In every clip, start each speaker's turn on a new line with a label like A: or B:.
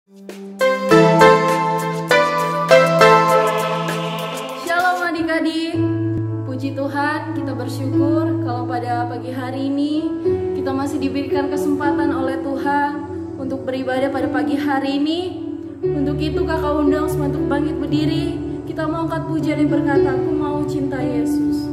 A: Shalom adik-adik, puji Tuhan, kita bersyukur kalau pada pagi hari ini kita masih diberikan kesempatan oleh Tuhan untuk beribadah pada pagi hari ini. Untuk itu kakak undang semua untuk bangkit berdiri. Kita mau angkat pujian yang berkata, aku mau cinta Yesus.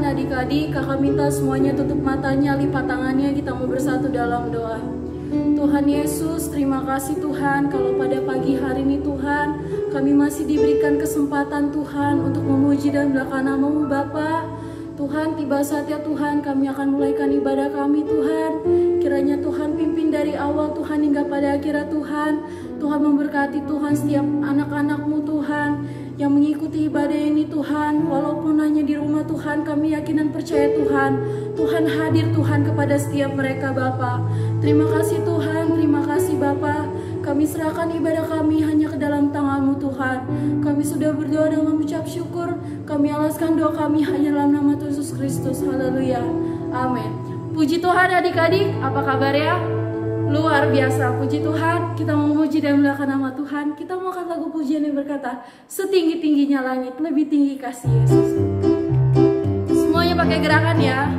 A: Adik-adik, kakak minta semuanya tutup matanya, lipat tangannya, kita mau bersatu dalam doa. Tuhan Yesus, terima kasih Tuhan, kalau pada pagi hari ini Tuhan, kami masih diberikan kesempatan Tuhan untuk memuji dan belakang nama-Mu Bapa. Tuhan, tiba saatnya Tuhan, kami akan mulaikan ibadah kami Tuhan. Kiranya Tuhan pimpin dari awal Tuhan hingga pada akhirnya Tuhan. Tuhan memberkati Tuhan setiap anak-anak-Mu Tuhan yang mengikuti ibadah ini Tuhan. Walaupun hanya di rumah Tuhan, kami yakin dan percaya Tuhan, Tuhan hadir Tuhan kepada setiap mereka Bapa. Terima kasih Tuhan, terima kasih Bapa. Kami serahkan ibadah kami hanya ke dalam tangan-Mu Tuhan. Kami sudah berdoa dan mengucap syukur. Kami alaskan doa kami hanya dalam nama Tuhan Yesus Kristus. Haleluya. Amin. Puji Tuhan adik-adik, apa kabar ya? Luar biasa, puji Tuhan. Kita mau memuji dan memuliakan nama Tuhan. Kita mau angkat lagu pujian yang berkata, setinggi-tingginya langit, lebih tinggi kasih Yesus. Semuanya pakai gerakan ya.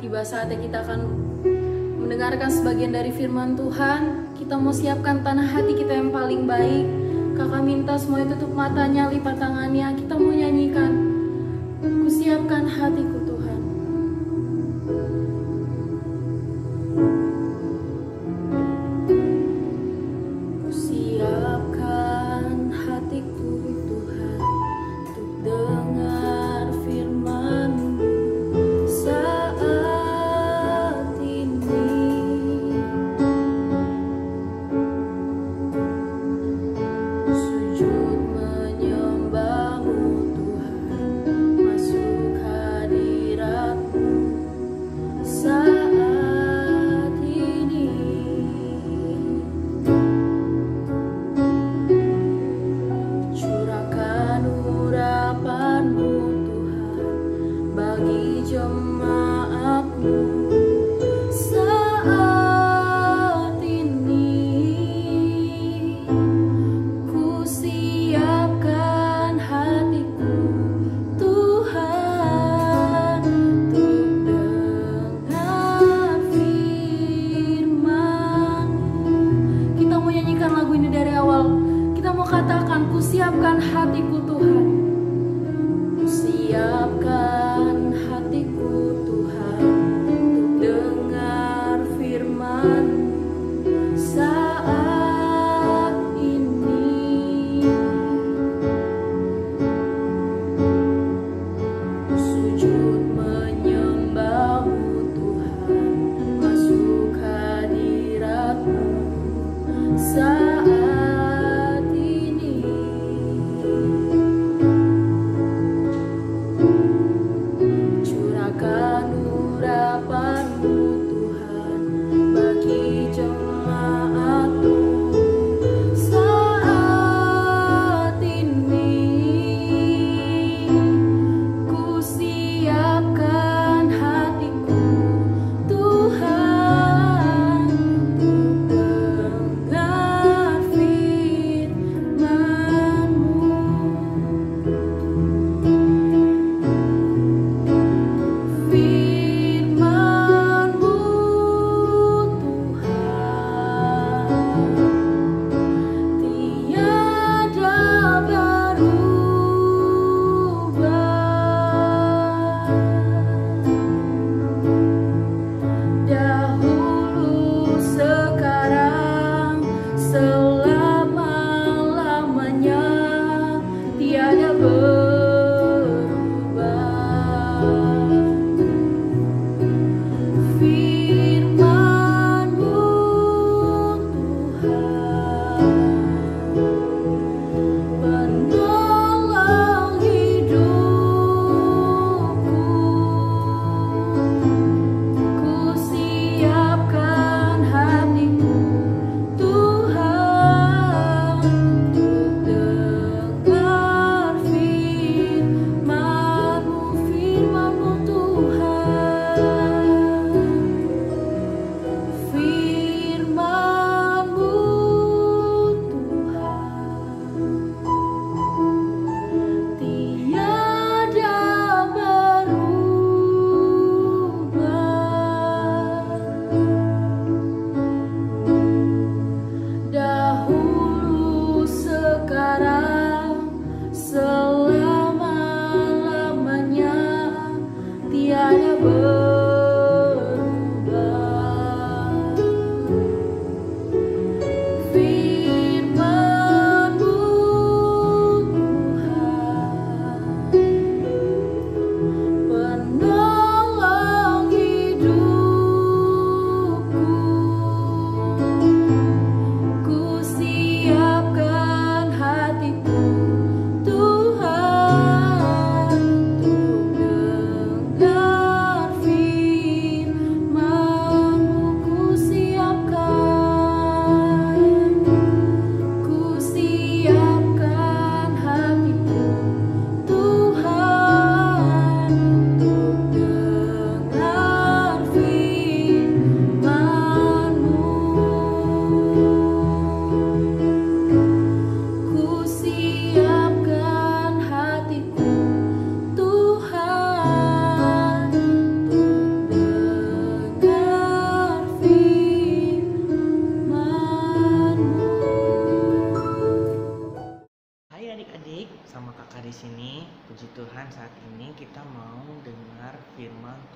B: Tiba saatnya kita akan mendengarkan sebagian dari firman Tuhan. Kita mau siapkan tanah hati kita yang paling baik. Kakak minta semuanya tutup matanya, lipat tangannya. Kita mau nyanyikan, ku siapkan hatiku Tuhan. Ku siapkan hatiku Tuhan untuk dengar firman-Mu.
A: Sujud menyembah-Mu Tuhan, masuk hadirat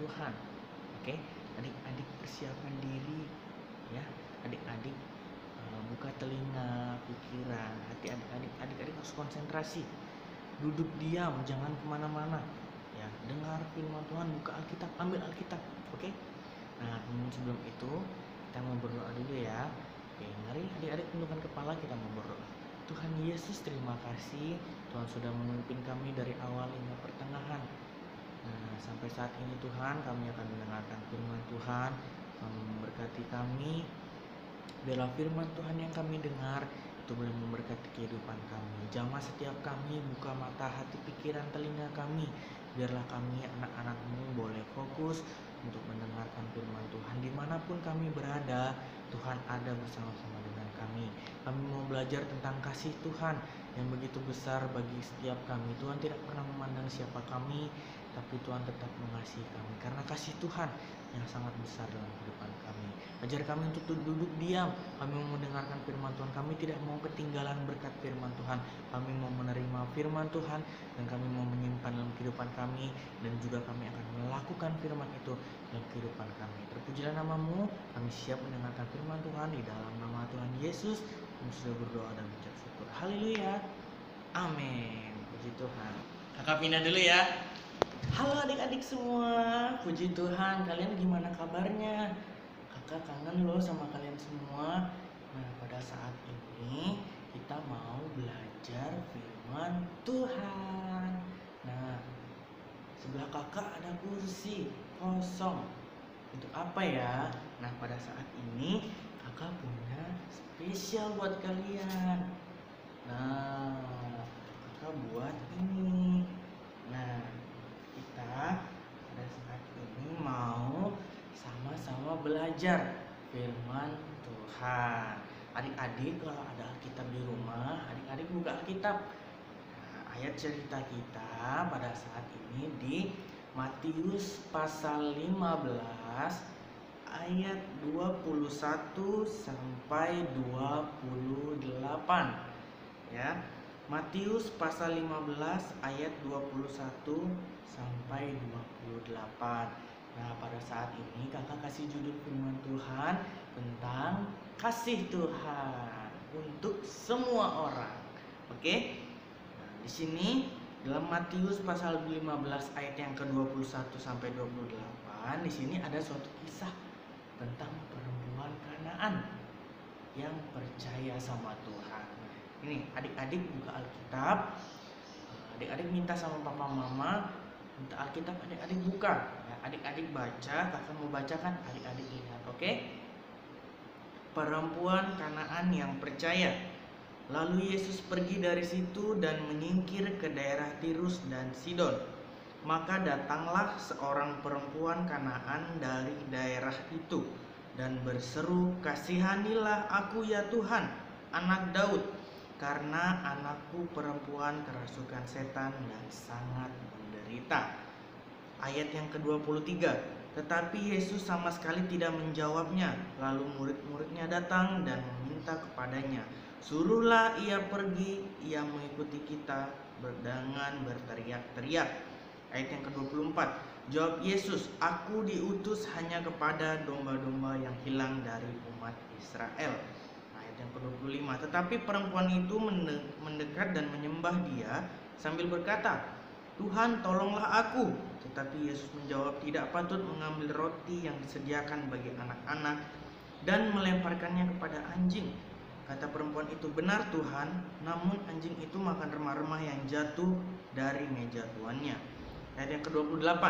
C: Tuhan. Oke, adik-adik persiapkan diri ya. Adik-adik buka telinga, pikiran, hati adik-adik harus konsentrasi. Duduk diam, jangan kemana-mana ya. Dengar firman Tuhan, buka Alkitab, ambil Alkitab. Oke. Nah, sebelum itu kita mau berdoa dulu ya. Oke, mari adik-adik tundukkan kepala, kita mau berdoa. Tuhan Yesus, terima kasih Tuhan sudah memimpin kami dari awal hingga pertengahan. Nah, sampai saat ini Tuhan, kami akan mendengarkan firman Tuhan. Tuhan memberkati kami. Biarlah firman Tuhan yang kami dengar itu boleh memberkati kehidupan kami. Jamah setiap kami, buka mata, hati, pikiran, telinga kami. Biarlah kami anak-anak-Mu boleh fokus untuk mendengarkan firman Tuhan. Dimanapun kami berada, Tuhan ada bersama-sama dengan kami. Kami mau belajar tentang kasih Tuhan yang begitu besar bagi setiap kami. Tuhan tidak pernah memandang siapa kami, tapi Tuhan tetap mengasihi kami karena kasih Tuhan yang sangat besar dalam kehidupan kami. Ajar kami untuk duduk diam. Kami mau mendengarkan firman Tuhan. Kami tidak mau ketinggalan berkat firman Tuhan. Kami mau menerima firman Tuhan dan kami mau menyimpan dalam kehidupan kami, dan juga kami akan melakukan firman itu dalam kehidupan kami. Terpujilah nama-Mu. Kami siap mendengarkan firman Tuhan di dalam nama Tuhan Yesus. Kami sudah berdoa dan mengucap syukur. Haleluya. Amin. Puji Tuhan. Kakak pindah dulu ya. Halo adik-adik semua, puji Tuhan. Kalian gimana kabarnya? Kakak kangen loh sama kalian semua. Nah, pada saat ini kita mau belajar firman Tuhan. Nah, sebelah kakak ada kursi kosong. Untuk apa ya? Nah, pada saat ini kakak punya spesial buat kalian. Nah, kakak buat ini. Nah, kita pada saat ini mau sama-sama belajar firman Tuhan. Adik-adik kalau ada Alkitab di rumah, adik-adik buka Alkitab. Nah, ayat cerita kita pada saat ini di Matius pasal 15 ayat 21 sampai 28 ya. Matius pasal 15 ayat 21 sampai 28. Nah, pada saat ini kakak kasih judul firman Tuhan tentang kasih Tuhan untuk semua orang. Oke? Nah, di sini dalam Matius pasal 15 ayat yang ke-21 sampai 28, di sini ada suatu kisah tentang perempuan Kanaan yang percaya sama Tuhan. Ini adik-adik buka Alkitab. Adik-adik minta sama papa mama minta Alkitab, adik-adik buka ya, adik-adik baca. Kakak mau bacakan, adik-adik lihat. Oke? Perempuan Kanaan yang percaya. Lalu Yesus pergi dari situ dan menyingkir ke daerah Tirus dan Sidon. Maka datanglah seorang perempuan Kanaan dari daerah itu dan berseru, "Kasihanilah aku ya Tuhan, anak Daud, karena anakku perempuan kerasukan setan dan sangat menderita." Ayat yang ke-23. Tetapi Yesus sama sekali tidak menjawabnya. Lalu murid-muridnya datang dan meminta kepadanya, "Suruhlah ia pergi." Ia mengikuti kita dengan berteriak-teriak. Ayat yang ke-24. Jawab Yesus, "Aku diutus hanya kepada domba-domba yang hilang dari umat Israel." Ayat yang ke-25. Tetapi perempuan itu mendekat dan menyembah dia sambil berkata, "Tuhan, tolonglah aku." Tetapi Yesus menjawab, "Tidak patut mengambil roti yang disediakan bagi anak-anak dan melemparkannya kepada anjing." Kata perempuan itu, "Benar Tuhan, namun anjing itu makan remah-remah yang jatuh dari meja tuannya." Ayat yang ke-28.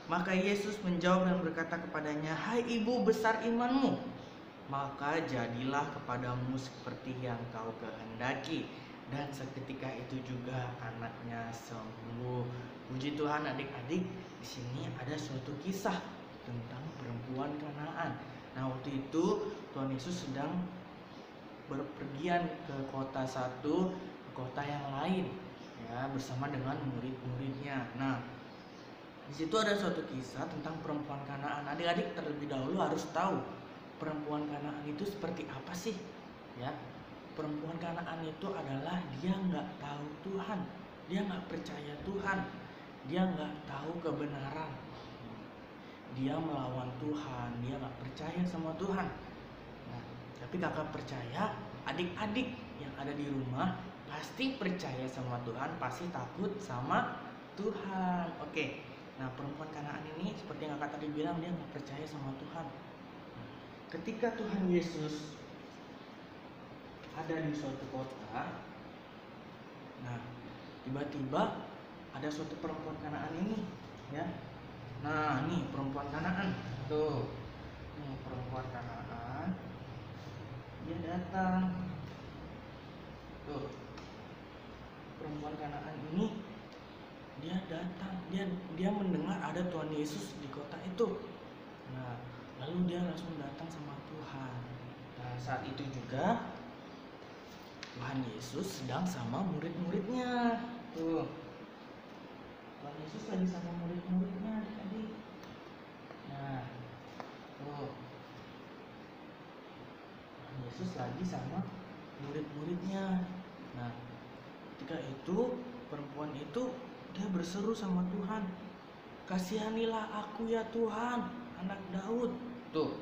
C: Maka Yesus menjawab dan berkata kepadanya, "Hai ibu, besar imanmu, maka jadilah kepadamu seperti yang kau kehendaki." Dan seketika itu juga anaknya sembuh. Puji Tuhan adik-adik, di sini ada suatu kisah tentang perempuan Kanaan. Nah, waktu itu Tuhan Yesus sedang berpergian ke kota satu, ke kota yang lain ya, bersama dengan murid-muridnya. Nah, di situ ada suatu kisah tentang perempuan Kanaan. Adik-adik terlebih dahulu harus tahu perempuan Kanaan itu seperti apa sih ya. Perempuan Kanaan itu adalah dia nggak tahu Tuhan, dia nggak percaya Tuhan, dia nggak tahu kebenaran, dia melawan Tuhan, dia nggak percaya sama Tuhan. Nah, tapi kakak percaya adik-adik yang ada di rumah pasti percaya sama Tuhan, pasti takut sama Tuhan. Oke. Nah, perempuan Kanaan ini seperti yang kakak tadi bilang, dia nggak percaya sama Tuhan. Nah, ketika Tuhan Yesus ada di suatu kota, nah tiba-tiba ada suatu perempuan Kanaan ini, ya. Nah, nih perempuan Kanaan, tuh, nih perempuan Kanaan, dia datang, tuh, perempuan Kanaan ini dia datang, dia mendengar ada Tuhan Yesus di kota itu. Nah, lalu dia langsung datang sama Tuhan. Nah, saat itu juga Tuhan Yesus sedang sama murid-muridnya. Tuh, Tuhan Yesus lagi sama murid-muridnya tadi. Nah, tuh, Tuhan Yesus lagi sama murid-muridnya. Nah, ketika itu perempuan itu dia berseru sama Tuhan, kasihanilah aku ya Tuhan, anak Daud. Tuh,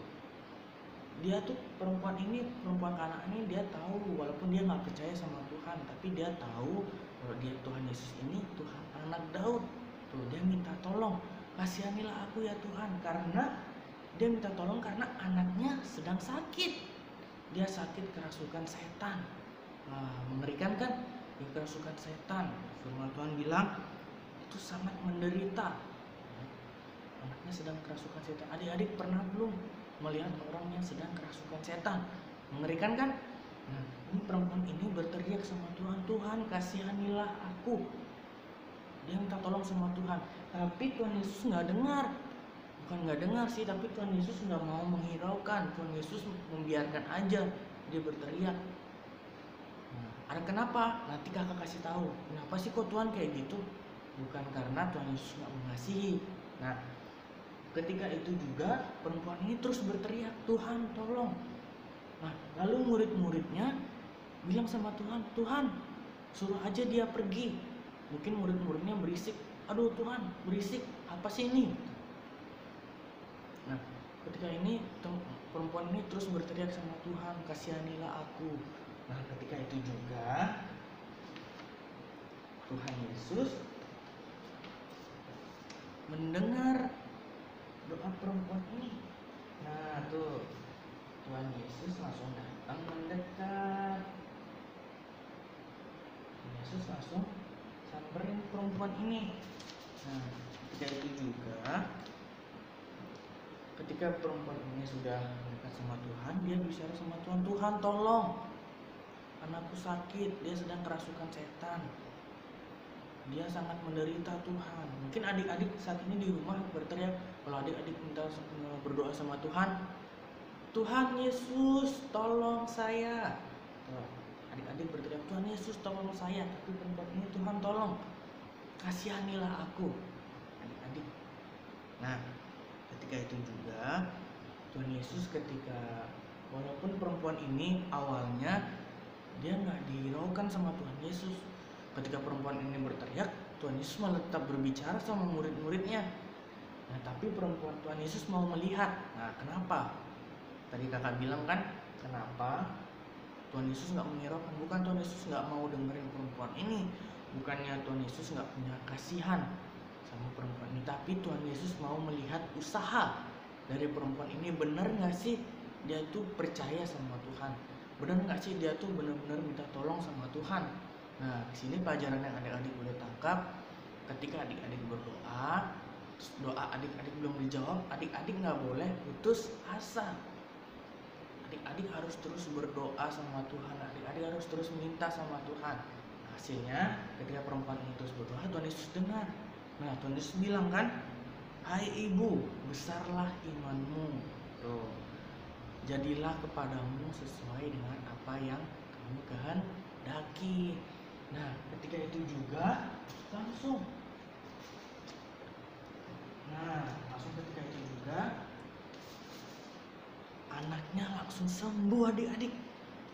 C: dia tuh perempuan Kanaan ini dia tahu, walaupun dia nggak percaya sama Tuhan, tapi dia tahu kalau dia Tuhan Yesus ini Tuhan anak Daud. Tuh, dia minta tolong, kasihanilah aku ya Tuhan, karena dia minta tolong karena anaknya sedang sakit. Dia sakit kerasukan setan. Nah, mengerikan kan? Dia kerasukan setan. Firman Tuhan bilang itu sangat menderita. Anaknya sedang kerasukan setan. Adik-adik pernah belum melihat orang yang sedang kerasukan setan? Mengerikan kan? Nah, ini perempuan ini berteriak sama Tuhan, Tuhan kasihanilah aku. Dia minta tolong sama Tuhan, tapi Tuhan Yesus nggak dengar. Bukan nggak dengar sih, tapi Tuhan Yesus nggak mau menghiraukan. Tuhan Yesus membiarkan aja dia berteriak. Nah, ada kenapa? Nanti kakak kasih tahu. Kenapa sih kok Tuhan kayak gitu? Bukan karena Tuhan Yesus nggak mengasihi. Nah, ketika itu juga perempuan ini terus berteriak, Tuhan tolong. Nah, lalu murid-muridnya bilang sama Tuhan, Tuhan suruh aja dia pergi. Mungkin murid-muridnya berisik, aduh Tuhan berisik, apa sih ini? Nah, ketika ini perempuan ini terus berteriak sama Tuhan, kasihanilah aku. Nah, ketika itu juga Tuhan Yesus mendengar doa perempuan ini. Nah, tuh Tuhan Yesus langsung datang mendekat. Tuhan Yesus langsung samperin perempuan ini. Nah, ketika itu juga ketika perempuan ini sudah mendekat sama Tuhan, dia bicara sama Tuhan, Tuhan tolong, anakku sakit, dia sedang kerasukan setan, dia sangat menderita Tuhan. Mungkin adik-adik saat ini di rumah berteriak, kalau adik-adik minta berdoa sama Tuhan, Tuhan Yesus tolong saya. Adik-adik berteriak, Tuhan Yesus tolong saya, tapi perempuan ini, Tuhan tolong kasihanilah aku. Adik-adik. Nah, ketika itu juga Tuhan Yesus ketika walaupun perempuan ini awalnya dia nggak dihiraukan sama Tuhan Yesus, ketika perempuan ini berteriak, Tuhan Yesus malah tetap berbicara sama murid-muridnya. Nah, tapi Tuhan Yesus mau melihat. Nah, kenapa? Tadi kakak bilang kan, kenapa Tuhan Yesus nggak menghiraukan? Bukan Tuhan Yesus nggak mau dengerin perempuan ini, bukannya Tuhan Yesus nggak punya kasihan sama perempuan ini, tapi Tuhan Yesus mau melihat usaha dari perempuan ini. Benar nggak sih dia tuh percaya sama Tuhan? Benar nggak sih dia tuh benar-benar minta tolong sama Tuhan? Nah, di sini pelajaran yang adik-adik boleh tangkap, ketika adik-adik berdoa, doa adik-adik belum dijawab, adik-adik nggak boleh putus asa. Adik-adik harus terus berdoa sama Tuhan, adik-adik harus terus minta sama Tuhan. Hasilnya, ketika perempuan ini terus berdoa, Tuhan Yesus dengar. Nah, Tuhan Yesus bilang kan, hai ibu, besarlah imanmu. Tuh, jadilah kepadamu sesuai dengan apa yang kamu kehendaki. Nah, ketika itu juga langsung ketika itu juga anaknya langsung sembuh, adik-adik.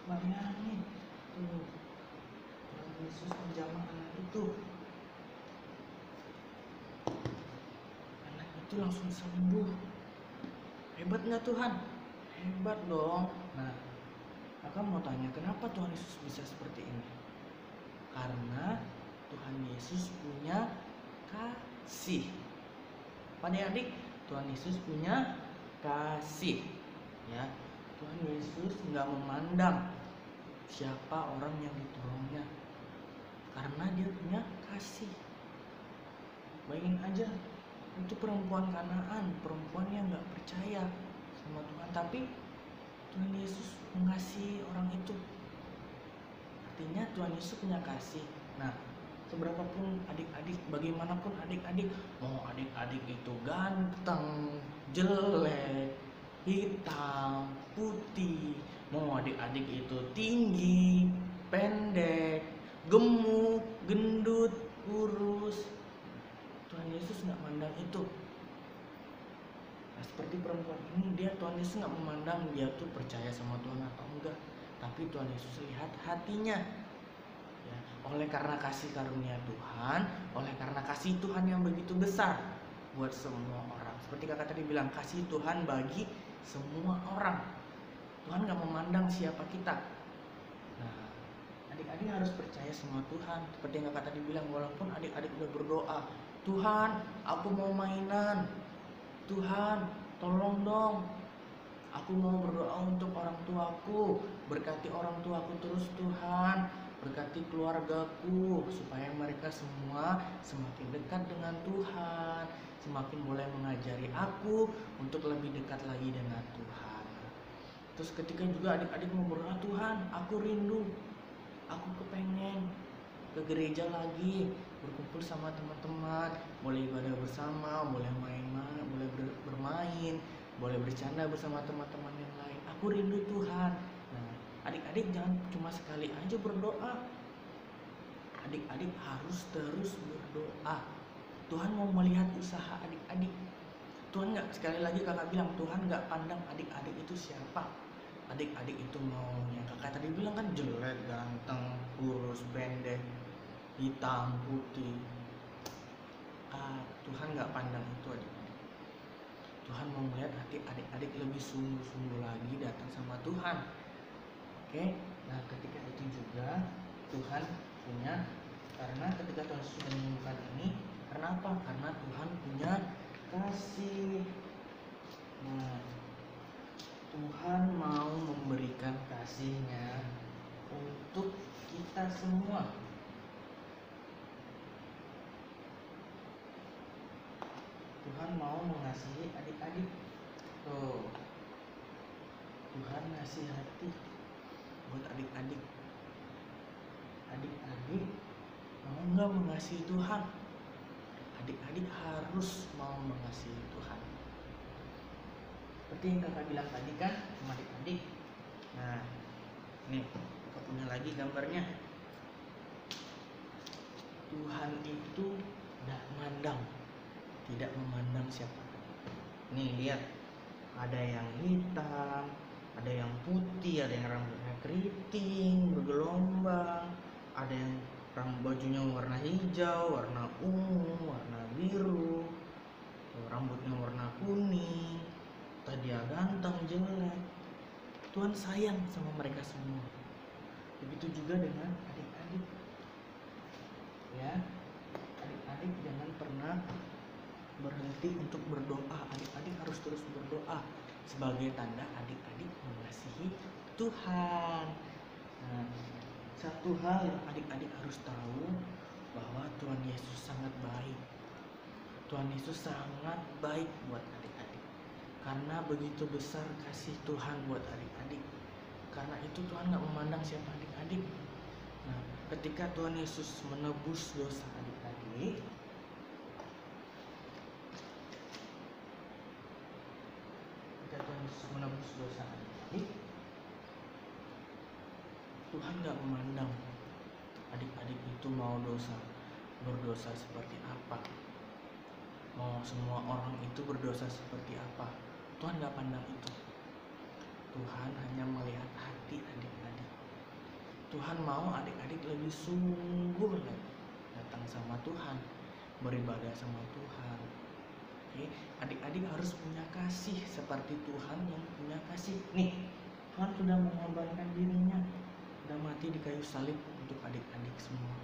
C: Bayangin tuh, Tuhan Yesus menjamah anak itu itu langsung sembuh. Hebat nggak Tuhan? Hebat dong. Nah, kakak mau tanya, kenapa Tuhan Yesus bisa seperti ini? Karena Tuhan Yesus punya kasih. Adik-adik, Tuhan Yesus punya kasih. Ya, Tuhan Yesus nggak memandang siapa orang yang ditolongnya, karena dia punya kasih. Bayangin aja, itu perempuan Kanaan, perempuan yang nggak percaya sama Tuhan, tapi Tuhan Yesus mengasihi orang itu. Artinya Tuhan Yesus punya kasih. Nah, seberapapun adik-adik, bagaimanapun adik-adik, mau adik-adik itu ganteng, jelek, hitam, putih, mau adik-adik itu tinggi, pendek, gemuk, gendut, kurus, Tuhan Yesus nggak mandang itu. Nah, seperti perempuan ini, Tuhan Yesus nggak memandang dia tuh percaya sama Tuhan atau enggak, tapi Tuhan Yesus lihat hatinya. Ya, oleh karena kasih karunia Tuhan, oleh karena kasih Tuhan yang begitu besar buat semua orang. Seperti kakak tadi bilang, kasih Tuhan bagi semua orang. Tuhan nggak memandang siapa kita. Nah, adik-adik harus percaya sama Tuhan. Seperti yang kakak tadi bilang, walaupun adik-adik udah berdoa, Tuhan, aku mau mainan. Tuhan, tolong dong. Aku mau berdoa untuk orang tuaku. Berkati orang tuaku terus Tuhan. Berkati keluargaku supaya mereka semua semakin dekat dengan Tuhan, semakin boleh mengajari aku untuk lebih dekat lagi dengan Tuhan. Terus ketika juga adik-adik mau berdoa, Tuhan, aku rindu, aku kepengen ke gereja lagi, berkumpul sama teman-teman, boleh ibadah bersama, boleh main-main, boleh bermain, boleh bercanda bersama teman-teman yang lain. Aku rindu Tuhan. Nah, adik-adik jangan cuma sekali aja berdoa. Adik-adik harus terus berdoa. Tuhan mau melihat usaha adik-adik. Tuhan nggak, sekali lagi kakak bilang, Tuhan nggak pandang adik-adik itu siapa. Adik-adik itu mau yang kakak tadi bilang kan, jelek, ganteng, kurus, pendek, hitam, putih. Tuhan nggak pandang itu adik-adik. Tuhan mau melihat hati adik-adik lebih sungguh-sungguh lagi datang sama Tuhan. Oke, nah ketika itu juga Tuhan punya, karena ketika Tuhan sudah menyembuhkan ini, karena apa? Karena Tuhan punya kasih. Nah, Tuhan mau memberikan kasih-Nya untuk kita semua. Tuhan mau mengasihi adik-adik. Tuh, Tuhan ngasih hati buat adik-adik. Adik-adik mau nggak mengasihi Tuhan? Adik-adik harus mau mengasihi Tuhan. Seperti yang kakak bilang tadi kan sama adik-adik. Nah, nih kakak punya lagi gambarnya. Tuhan itu tidak memandang siapa. Nih lihat, ada yang hitam, ada yang putih, ada yang rambutnya keriting, bergelombang, ada yang bajunya warna hijau, warna ungu, warna biru, rambutnya warna kuning, tadi dia ganteng, jelek. Tuhan sayang sama mereka semua. Begitu juga dengan adik-adik. Ya, adik-adik jangan pernah berhenti untuk berdoa. Adik-adik harus terus berdoa sebagai tanda adik-adik mengasihi Tuhan. Nah, satu hal yang adik-adik harus tahu, bahwa Tuhan Yesus sangat baik. Tuhan Yesus sangat baik buat adik-adik. Karena begitu besar kasih Tuhan buat adik-adik. Karena itu Tuhan gak memandang siapa adik-adik. Nah, ketika Tuhan Yesus menebus dosa adik-adik, Tuhan gak memandang adik-adik itu mau berdosa seperti apa, mau semua orang itu berdosa seperti apa. Tuhan gak pandang itu. Tuhan hanya melihat hati adik-adik. Tuhan mau adik-adik lebih sungguh lagi datang sama Tuhan, beribadah sama Tuhan. Oke, adik-adik harus punya kasih seperti Tuhan yang punya kasih. Nih, Tuhan sudah mengorbankan dirinya, sudah mati di kayu salib untuk adik-adik semua.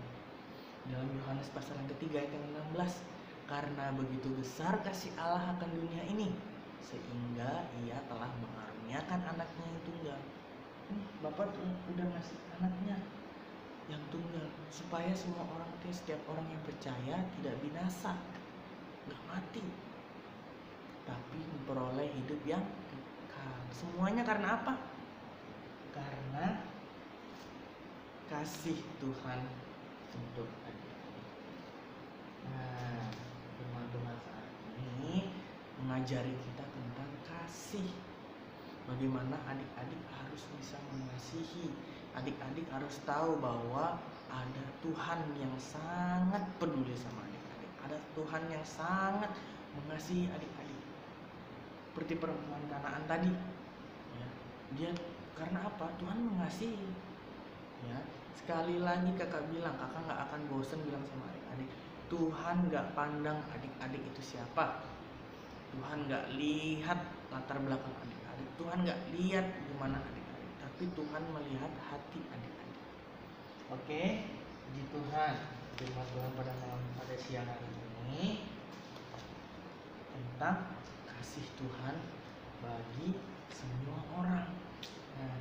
C: Dalam Yohanes pasal yang ketiga ayat yang 16, karena begitu besar kasih Allah akan dunia ini, sehingga ia telah mengaruniakan anaknya yang tunggal. Bapak udah ngasih anaknya yang tunggal supaya semua orang, setiap orang yang percaya tidak binasa, nggak mati, tapi memperoleh hidup yang kekal. Semuanya karena apa? Karena kasih Tuhan untuk adik-adik. Nah, firman Tuhan saat ini mengajari kita tentang kasih. Bagaimana adik-adik harus bisa mengasihi. Adik-adik harus tahu bahwa ada Tuhan yang sangat peduli sama adik-adik. Ada Tuhan yang sangat mengasihi adik-adik. Seperti perempuan Kanaan tadi. Ya, dia karena apa? Tuhan mengasihi. Ya, sekali lagi kakak bilang, kakak nggak akan bosan bilang sama adik-adik, Tuhan nggak pandang adik-adik itu siapa. Tuhan nggak lihat latar belakang adik-adik. Tuhan nggak lihat gimana adik-adik, tapi Tuhan melihat hati adik-adik. Oke, puji Tuhan. Firman Tuhan pada siang hari ini tentang kasih Tuhan bagi semua orang. Nah,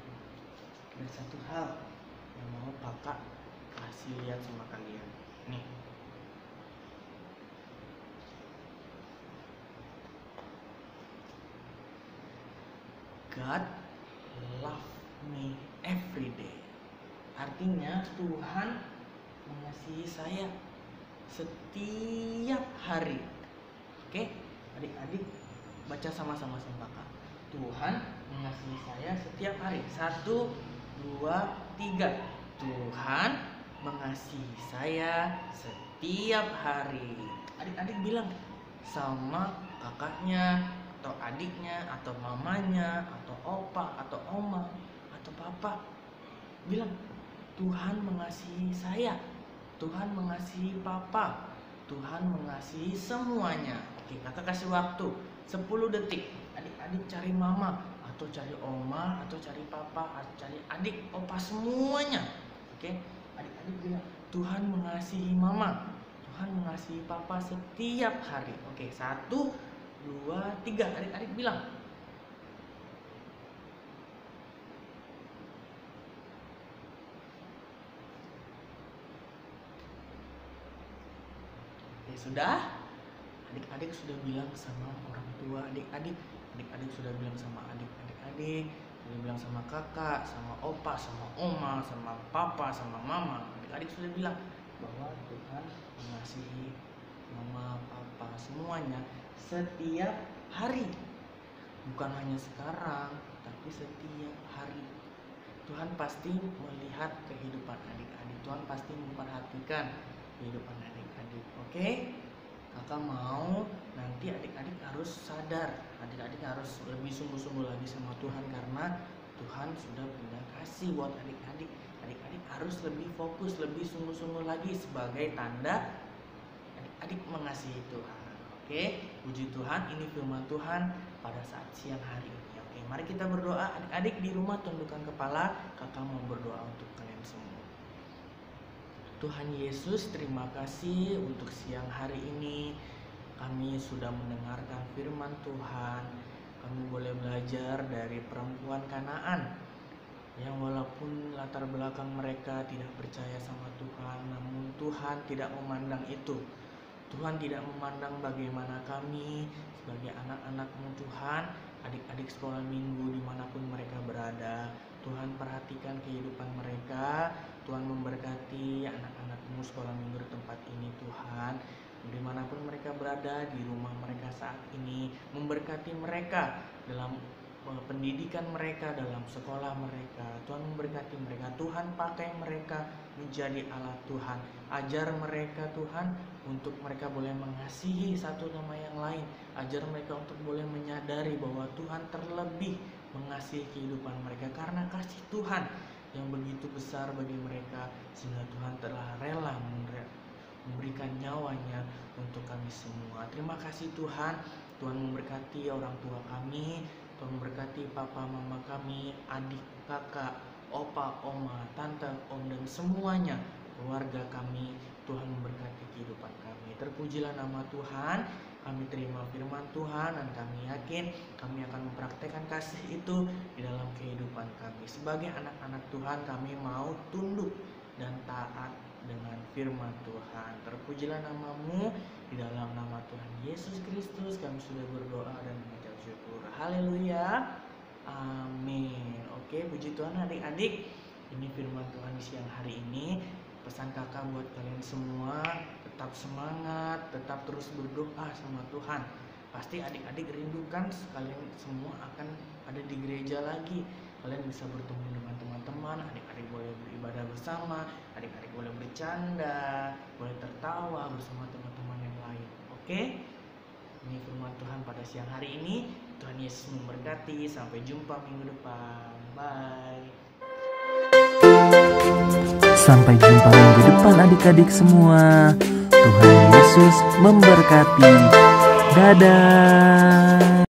C: ada satu hal yang mau kakak kasih lihat sama kalian. Nih, God love me every day. Artinya Tuhan mengasihi saya setiap hari. Oke, adik-adik baca sama-sama sama kakak. Tuhan mengasihi saya setiap hari. 1, 2, 3. Tuhan mengasihi saya setiap hari. Adik-adik bilang sama kakaknya, atau adiknya, atau mamanya, atau opa, atau oma, atau papa. Bilang, Tuhan mengasihi saya. Tuhan mengasihi papa. Tuhan mengasihi semuanya. Oke, kakak kasih waktu 10 detik. Adik-adik cari mama, atau cari oma, atau cari papa, atau cari adik, opa, semuanya. Oke, adik-adik bilang, Tuhan mengasihi mama. Tuhan mengasihi papa setiap hari. Oke, 1, 2, 3. Adik-adik bilang. Oke, sudah? Adik-adik sudah bilang sama orang tua adik-adik. Adik-adik sudah bilang sama adik-adik, sudah bilang sama kakak, sama opa, sama oma, sama papa, sama mama. Adik-adik sudah bilang bahwa Tuhan mengasihi mama, papa, semuanya setiap hari. Bukan hanya sekarang, tapi setiap hari. Tuhan pasti melihat kehidupan adik-adik. Tuhan pasti memperhatikan kehidupan adik-adik. Oke? Kakak mau nanti adik-adik harus sadar. Adik-adik harus lebih sungguh-sungguh lagi sama Tuhan, karena Tuhan sudah punya kasih buat adik-adik. Adik-adik harus lebih fokus, lebih sungguh-sungguh lagi sebagai tanda adik-adik mengasihi Tuhan. Oke, puji Tuhan, ini firman Tuhan pada saat siang hari ini. Oke, mari kita berdoa. Adik-adik di rumah tundukkan kepala, kakak mau berdoa untuk kalian semua. Tuhan Yesus, terima kasih untuk siang hari ini. Kami sudah mendengarkan firman Tuhan. Kami boleh belajar dari perempuan Kanaan yang walaupun latar belakang mereka tidak percaya sama Tuhan, namun Tuhan tidak memandang itu. Tuhan tidak memandang bagaimana kami sebagai anak-anak-Mu Tuhan, adik-adik sekolah minggu dimanapun mereka berada. Tuhan perhatikan kehidupan mereka. Tuhan memberkati anak-anak-Mu sekolah minggu di tempat ini Tuhan. Dimanapun mereka berada, di rumah mereka saat ini, memberkati mereka dalam pendidikan mereka, dalam sekolah mereka. Tuhan memberkati mereka. Tuhan pakai mereka menjadi alat Tuhan. Ajar mereka Tuhan untuk mereka boleh mengasihi satu sama yang lain. Ajar mereka untuk boleh menyadari bahwa Tuhan terlebih mengasihi kehidupan mereka karena kasih Tuhan yang begitu besar bagi mereka, sehingga Tuhan telah rela memberikan nyawanya untuk kami semua. Terima kasih Tuhan. Tuhan memberkati orang tua kami, Tuhan memberkati papa mama kami, adik, kakak, opa, oma, tante, om, dan semuanya keluarga kami. Tuhan memberkati kehidupan kami. Terpujilah nama Tuhan. Kami terima firman Tuhan dan kami yakin kami akan mempraktekkan kasih itu di dalam kehidupan kami. Sebagai anak-anak Tuhan, kami mau tunduk dan taat dengan firman Tuhan. Terpujilah namamu. Di dalam nama Tuhan Yesus Kristus kami sudah berdoa dan mengucap syukur. Haleluya. Amin. Oke, puji Tuhan adik-adik. Ini firman Tuhan di siang hari ini. Pesan kakak buat kalian semua, tetap semangat, tetap terus berdoa sama Tuhan. Pasti adik-adik rindukan kalian semua akan ada di gereja lagi. Kalian bisa bertemu dengan teman-teman, adik-adik boleh beribadah bersama, adik-adik boleh bercanda, boleh tertawa bersama teman-teman yang lain. Oke? Ini firman Tuhan pada siang hari ini. Tuhan Yesus memberkati. Sampai jumpa minggu depan. Bye.
D: Sampai jumpa minggu depan adik-adik semua. Tuhan Yesus memberkati. Dadah.